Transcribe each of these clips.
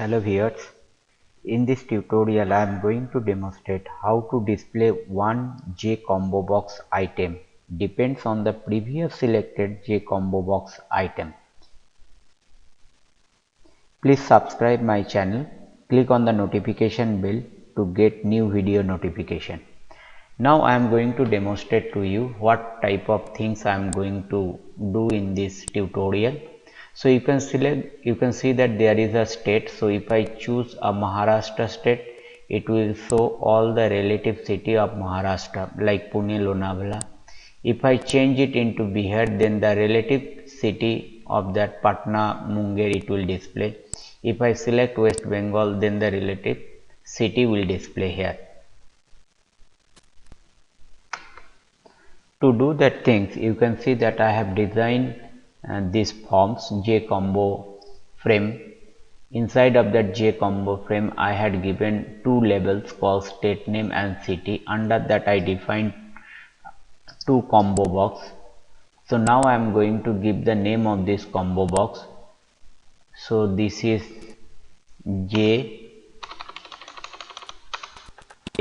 Hello viewers, in this tutorial I am going to demonstrate how to display one JCombo box item depends on the previous selected JCombo box item. Please subscribe my channel, click on the notification bell to get new video notification. Now I am going to demonstrate to you what type of things I am going to do in this tutorial. So you can see that there is a state. So if I choose a Maharashtra state, it will show all the relative city of Maharashtra like Pune, Lonavala. If I change it into Bihar, then the relative city of that Patna, Munger it will display. If I select West Bengal, then the relative city will display here. To do that things, you can see that I have designed these forms JCombo frame. Inside of that JCombo frame, I had given two labels called state name and city. Under that I defined two combo box. So now I am going to give the name of this combo box. So this is J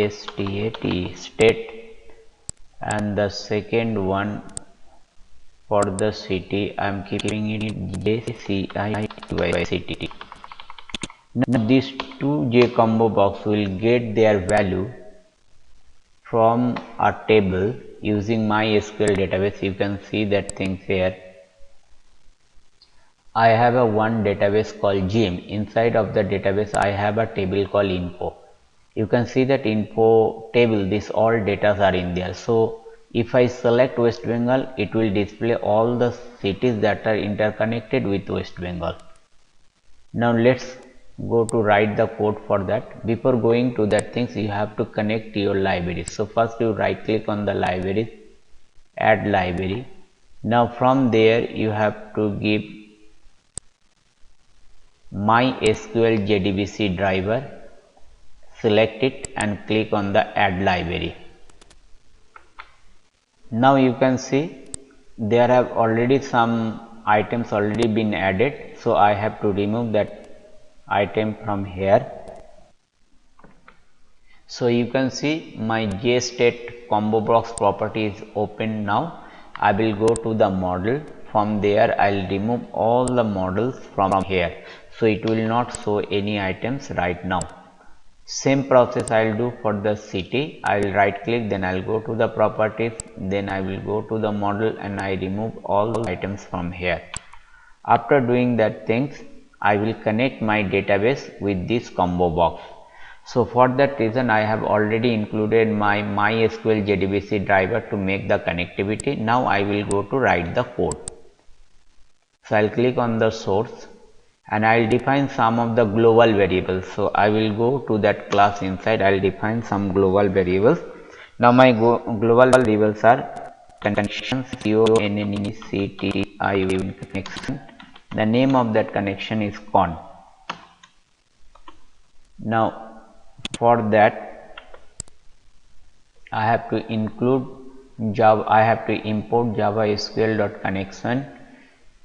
state state, and the second one for the city I am keeping it JCITY city. Now these two JCombo box will get their value from a table using MySQL database. You can see that things here. I have a one database called GM. Inside of the database I have a table called info. You can see that info table, this all data are in there. So if I select West Bengal, it will display all the cities that are interconnected with West Bengal. Now let's go to write the code for that. Before going to that things, you have to connect your library. So first you right click on the library, add library. Now from there you have to give MySQL JDBC driver, select it and click on the add library. Now you can see there have already some items already been added, so I have to remove that item from here. So you can see my JState combo box property is open now. I will go to the model. From there I will remove all the models from here, so it will not show any items right now. Same process I will do for the city. I will right click, then I will go to the properties, then I will go to the model and I remove all the items from here. After doing that things, I will connect my database with this combo box. So for that reason I have already included my MySQL JDBC driver to make the connectivity. Now I will go to write the code. So I will click on the source and I will define some of the global variables. So I will go to that class inside, I will define some global variables. Now my global variables are connection, connection. The name of that connection is con. Now for that I have to include Java, I have to import JavaSQL.connection,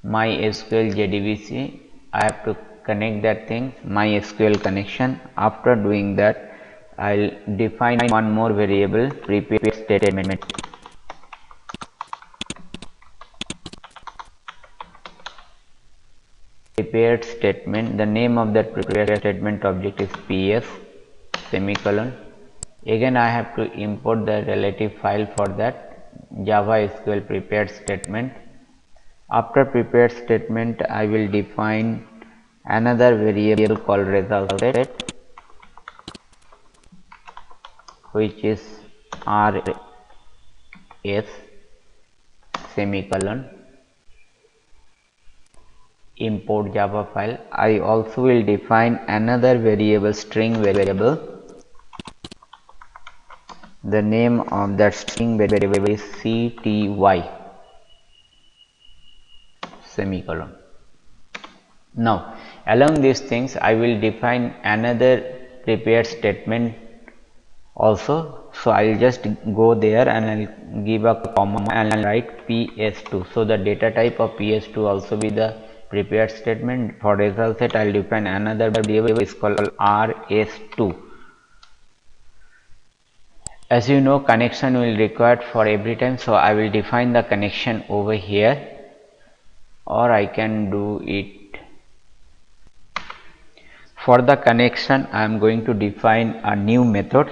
MySQL JDBC. I have to connect that thing, MySQL connection. After doing that, I'll define one more variable, prepare statement. Prepared statement. The name of that prepared statement object is PS semicolon. Again, I have to import the relative file for that, JavaSQL prepared statement. After prepared statement, I will define another variable called result set, which is rs semicolon, import Java file. I also will define another variable, string variable. The name of that string variable is cty semicolon. Now along these things I will define another prepared statement also. So I will just go there and I will give a comma and write ps2. So the data type of ps2 also be the prepare statement. For result set, I'll define another variable is called rs2. As you know, connection will required for every time, so I will define the connection over here, or I can do it. For the connection, I am going to define a new method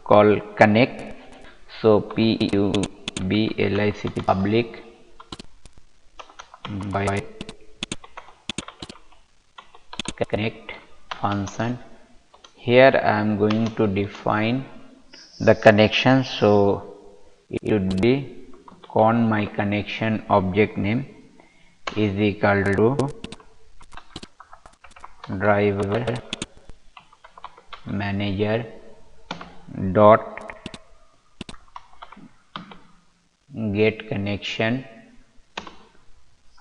called connect. So public by connect function. Here I am going to define the connection, so it would be con my connection object name is equal to driver manager dot get connection.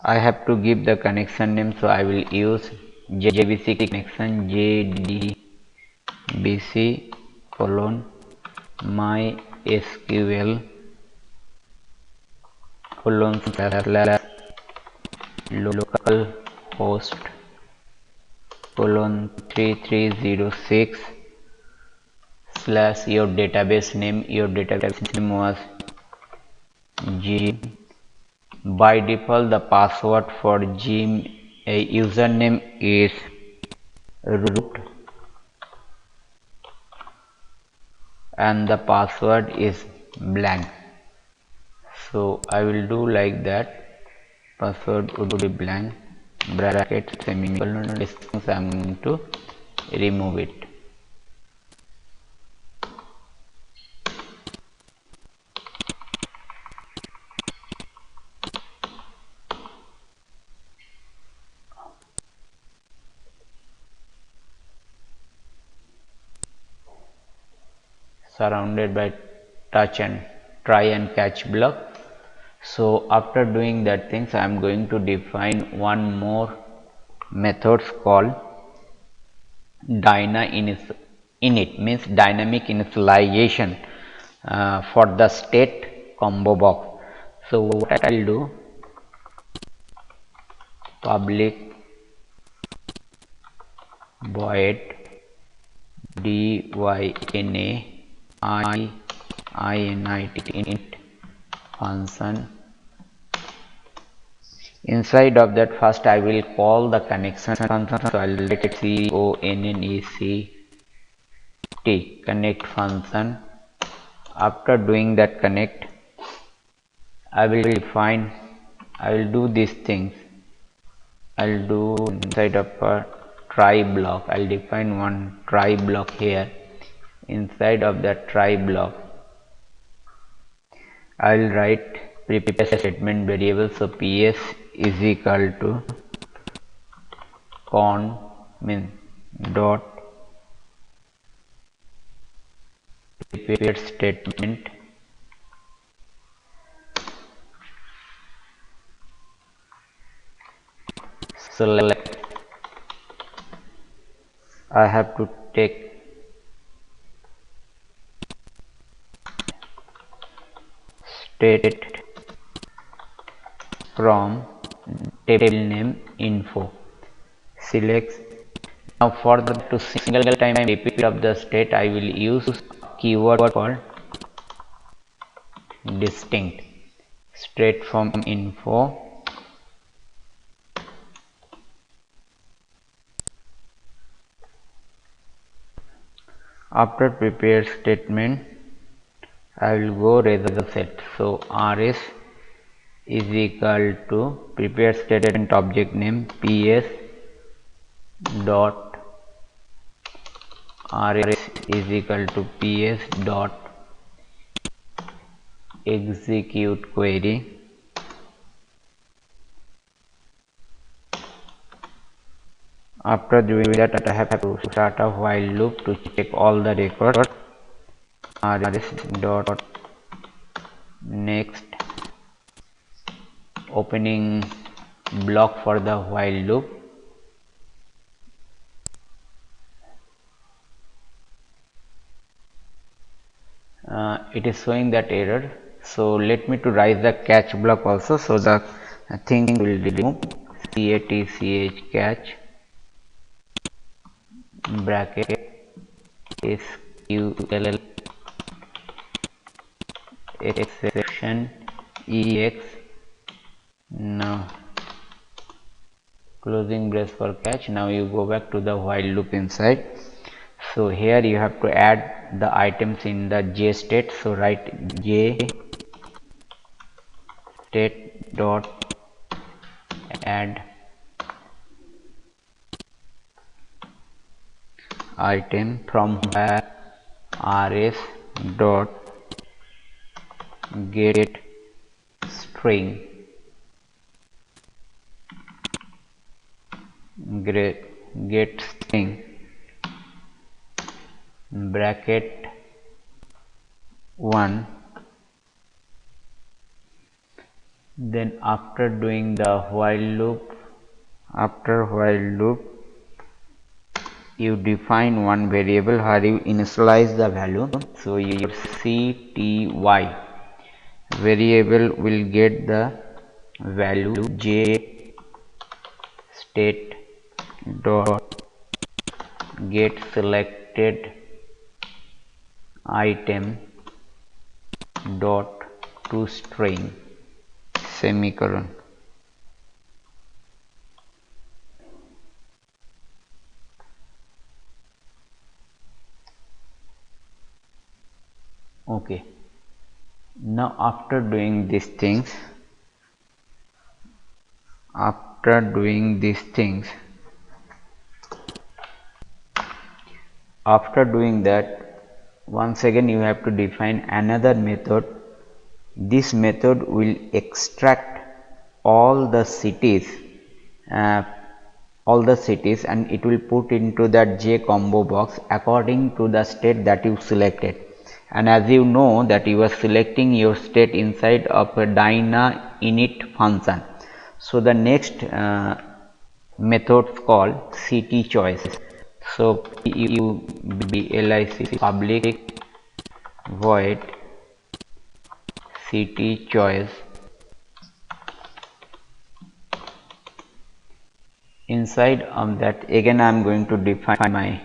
I have to give the connection name, so I will use JDBC connection JDBC colon MySQL colon slash local host colon 3306 slash your database name. Your database name was Gym. By default, the password for Gym username is root and the password is blank. So I will do like that. Password would be blank, bracket, semicolon, distance. I am going to remove it. Surrounded by touch and try and catch block. So after doing that things, I am going to define one more methods called init, means dynamic initialization for the state combo box. So what I will do, public void dyna init function. Inside of that, first I will call the connection function, so I will write connect connect function. After doing that connect, I will do these things. I'll do inside of a try block. I'll define one try block here. Inside of that try block, I will write prepare statement variable. So ps is equal to con mean dot prepare statement select. I have to take state from table name info. Select. Now for the to single time repeat of the state, I will use keyword called distinct. Straight from info after prepare statement, I will go result set. So rs is equal to prepare statement object name ps dot rs is equal to ps dot execute query. After doing that, I have to start a while loop to check all the records. rs dot next opening block for the while loop. It is showing that error, so let me to write the catch block also, so the thing will remove. catch catch bracket SQL exception ex. Now closing brace for catch. Now you go back to the while loop inside. So here you have to add the items in the J state. So write J state dot add item from where rs dot get string get string bracket 1. Then after doing the while loop, you define one variable where you initialize the value. So your cty variable will get the value j state dot get selected item dot to string semicolon. Okay, now after doing these things, after doing that, once again you have to define another method. This method will extract all the cities and it will put into that J combo box according to the state that you selected. And as you know that you are selecting your state inside of a dyna init function. So the next method called city choice. So public void city choice. Inside of that again I am going to define my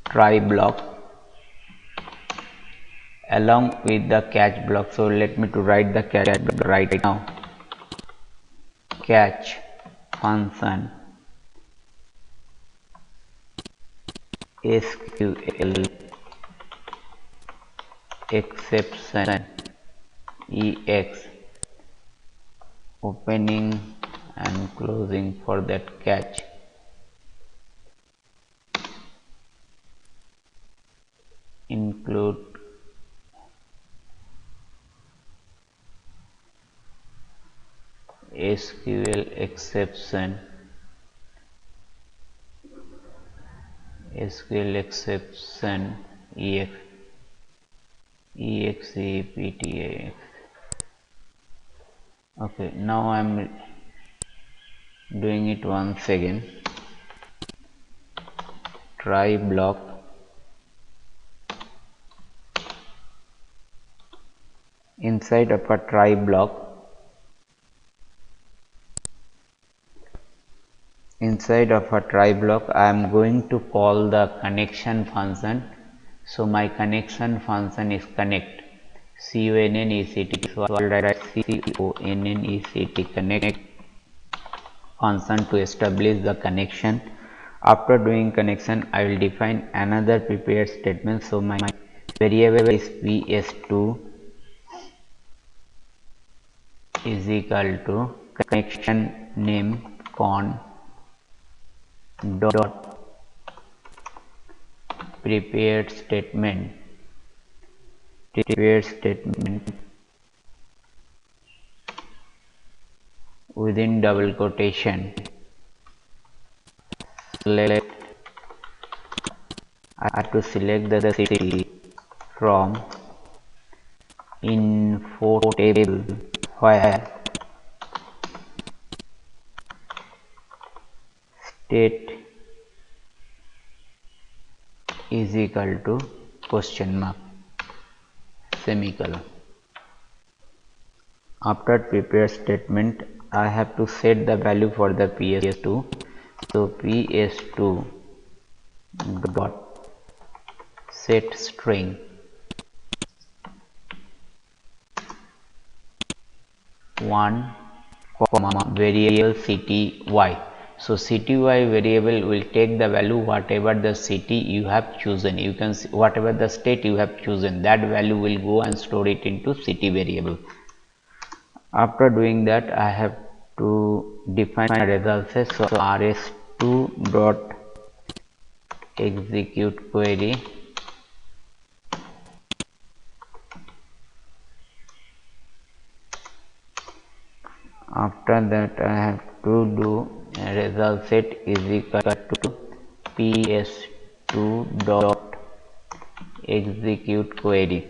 try block along with the catch block. So let me to write the catch block right now. Catch function SQL exception ex opening and closing for that catch. Include SQL exception excepta. Okay, now I am doing it once again. Try block inside of a try block. Inside of a try block I am going to call the connection function. So my connection function is connect, CONNECT. So I will write CONNECT connect function to establish the connection. After doing connection I will define another prepared statement. So my variable is ps2 is equal to connection name con dot prepared statement within double quotation select. I have to select the city from info table where state is equal to question mark semicolon. After prepare statement I have to set the value for the ps2. So ps2 dot set string 1 comma variable city y. So city y variable will take the value whatever the city you have chosen. You can see whatever the state you have chosen, that value will go and store it into city variable. After doing that, I have to define a result set. So rs2 dot execute query after that I have to do a result set is equal to ps2 dot execute query.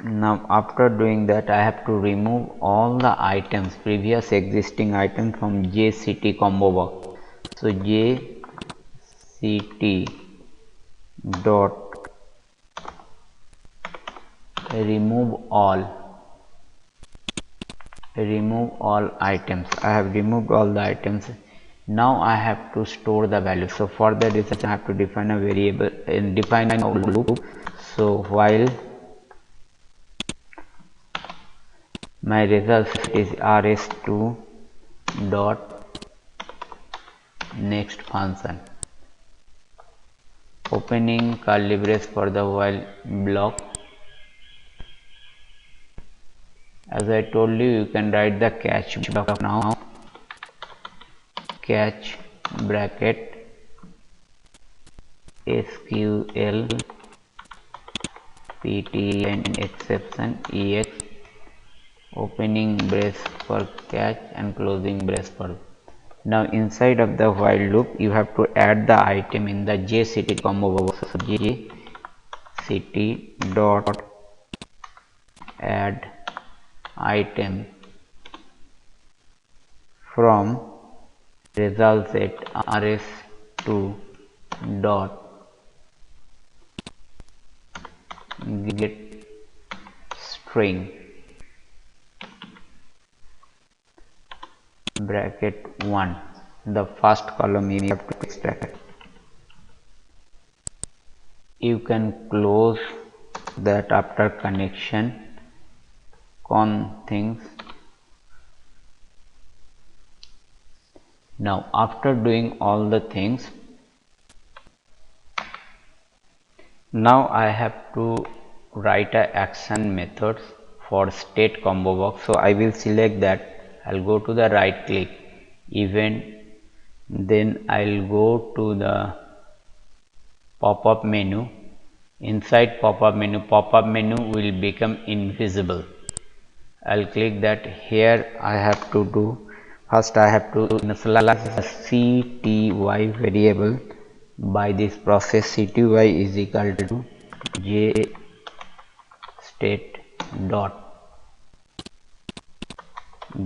Now after doing that, I have to remove all the items, previous existing item from jct combo box. So jct dot remove all items. I have removed all the items. Now I have to store the value. So for that reason I have to define a variable and define a loop. So while my result is rs2 dot next function, opening curly brace for the while block. As I told you, you can write the catch block now. Catch bracket SQL ptn exception ex, opening brace for catch and closing brace for. Now inside of the while loop you have to add the item in the jct combo box. So jct dot add item from result set rs2 dot get string bracket 1, the first column you have to extract. You can close that after connection con things. Now after doing all the things, now I have to write a action methods for state combo box. So I will select that. I'll go to the right click event, then I'll go to the pop-up menu. Inside pop-up menu will become invisible. I'll click that. Here I have to do, first I have to initialize the cty variable by this process. Cty is equal to j state dot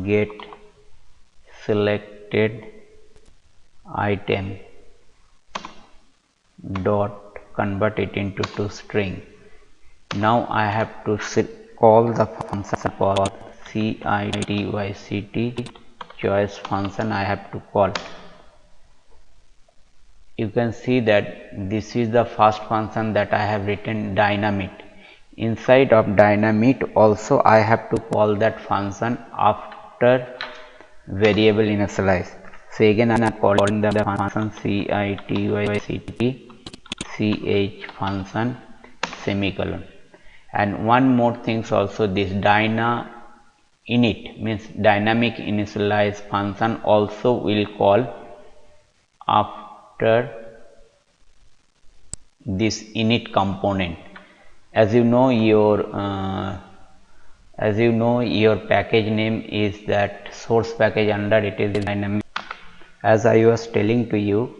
get selected item dot convert it into to string. Now I have to call the function called city choice function. I have to call. You can see that this is the first function that I have written, dynamite. Inside of dynamite also I have to call that function after variable initialize. So again I am calling the function city ch function semicolon. And one more things also, this dyna init means dynamic initialize function also will call after this init component. As you know your package name is that source package, under it is dynamic, as I was telling to you.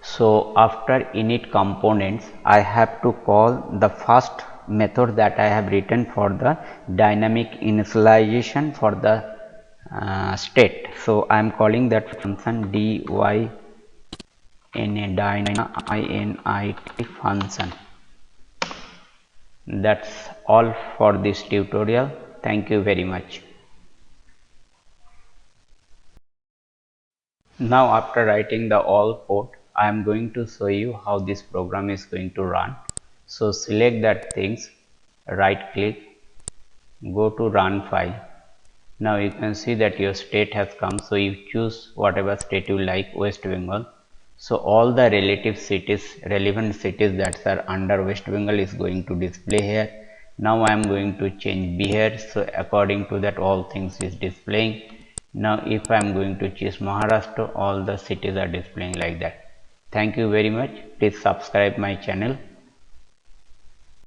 So after init components I have to call the first method that I have written for the dynamic initialization for the state. So I am calling that function dyna init function. That's all for this tutorial. Thank you very much. Now after writing the all code, I am going to show you how this program is going to run. So select that things, right click, go to run file. Now you can see that your state has come, so you choose whatever state you like, West Bengal. So all the relative cities, relevant cities that are under West Bengal is going to display here. Now I am going to change Bihar, so according to that all things is displaying. Now if I am going to choose Maharashtra, all the cities are displaying like that. Thank you very much. Please subscribe my channel.